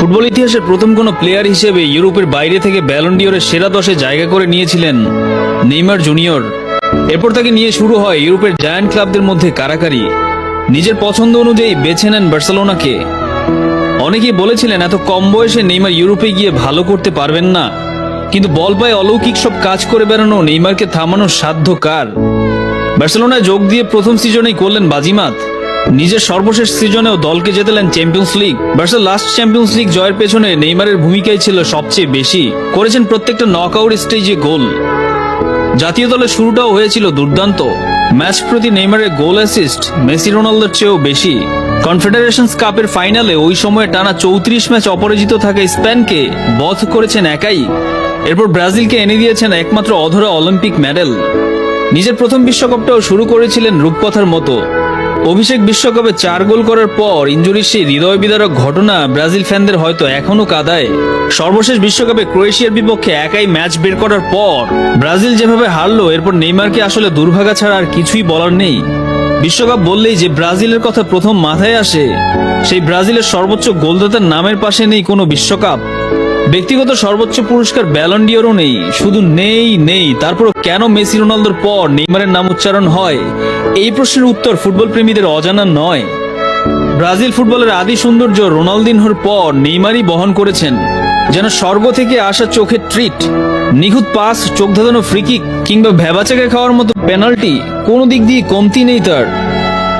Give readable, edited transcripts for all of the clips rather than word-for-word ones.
Football ইতিহাসের প্রথম কোনো প্লেয়ার হিসেবে ইউরোপের বাইরে থেকে ব্যালন ডিওরের সেরা 10-এ জায়গা করে নিয়েছিলেন নেইমার জুনিয়র। এরপর তাকে নিয়ে শুরু হয় ইউরোপের জায়ান্ট ক্লাবদের মধ্যে কারাকারি। নিজের পছন্দ অনুযায়ী বেছে নেন বার্সেলোনাকে। অনেকেই বলেছিলেন এত কম বয়সে নেইমার ইউরোপে গিয়ে ভালো করতে পারবেন না, কিন্তু বল পায়ে অলৌকিক সব কাজ করে বেড়ানো নেইমারকে থামানোর সাধ্য কার? বার্সেলোনায় যোগ দিয়ে প্রথম সিজনেই করলেন বাজিমাত। নিজের সর্বশেষ সিজনেও দলকে জেতালেন চ্যাম্পিয়ন্স লিগ। বার্সার লাস্ট চ্যাম্পিয়ন্স লিগ জয়ের পেছনে নেইমারের ভূমিকাই ছিল সবচেয়ে বেশি। করেছেন প্রত্যেকটা নকআউট স্টেজে গোল। জাতীয় দলের শুরুটাও হয়েছিল দুর্দান্ত। ম্যাচ প্রতি নেইমারের গোল অ্যাসিস্ট মেসি রোনালদোর চেয়েও বেশি। কনফেডারেশনস কাপের ফাইনালে ওই সময়ে টানা 34 ম্যাচ অপরাজিত থাকা স্পেনকে বধ করেছেন একাই। এরপর ব্রাজিলকে এনে দিয়েছেন একমাত্র অধরা অলিম্পিক মেডেল। নিজের প্রথম বিশ্বকাপটাও শুরু করেছিলেন রূপকথার মতো। অভিষেক বিশ্বকাপে 4 গোল করার পর ইনজুরির সেই হৃদয় বিদারক ঘটনা ব্রাজিল ফ্যানদের হয়তো এখনো কাঁদায়। সর্বশেষ বিশ্বকাপে ক্রোয়েশিয়ার বিপক্ষে একাই ম্যাচ বের করার পর ব্রাজিল যেভাবে হারলো, এরপর নেইমারকে আসলে দুর্ভাগা ছাড়া আর কিছুই বলার নেই। বিশ্বকাপ বললেই যে ব্রাজিলের কথা প্রথম মাথায় আসে, সেই ব্রাজিলের সর্বোচ্চ গোলদাতার নামের পাশে নেই কোনো বিশ্বকাপ। ব্যক্তিগত সর্বোচ্চ পুরস্কার ব্যালন ডিওরও নেই। শুধু নেই। তারপরও কেন মেসি রোনালদোর পর নেইমারের নাম উচ্চারণ হয়, এই প্রশ্নের উত্তর ফুটবল প্রেমীদের অজানা নয়। ব্রাজিল ফুটবলের আদি সৌন্দর্য রোনালদিনহোর পর নেইমারই বহন করেছেন। যেন স্বর্গ থেকে আসা চোখের ট্রিট। নিখুঁত পাস, চোখ ধাঁধানো ফ্রিকিক কিংবা ভ্যাবাচাকে খাওয়ার মতো পেনাল্টি, কোনো দিক দিয়ে কমতি নেই তার।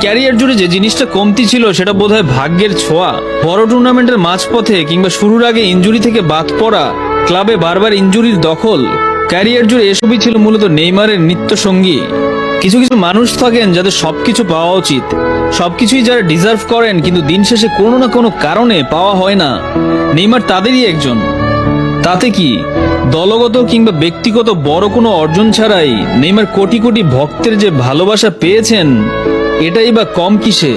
ক্যারিয়ার জুড়ে যে জিনিসটা কমতি ছিল সেটা বোধহয় ভাগ্যের ছোঁয়া। বড় টুর্নামেন্টের মাঝপথে কিংবা শুরুর আগে ইনজুরি থেকে বাদ পড়া, ক্লাবে বারবার ইনজুরির দখল, ক্যারিয়ার জুড়ে এসবই ছিল মূলত নেইমারের নিত্য সঙ্গী। কিছু মানুষ থাকেন যাদের সবকিছু পাওয়া উচিত, সবকিছুই যারা ডিজার্ভ করেন, কিন্তু দিন শেষে কোনো না কোনো কারণে পাওয়া হয় না। নেইমার তাদেরই একজন। তাতে কি, দলগত কিংবা ব্যক্তিগত বড় কোনো অর্জন ছাড়াই নেইমার কোটি কোটি ভক্তের যে ভালোবাসা পেয়েছেন, এটাই বা কম কিসে?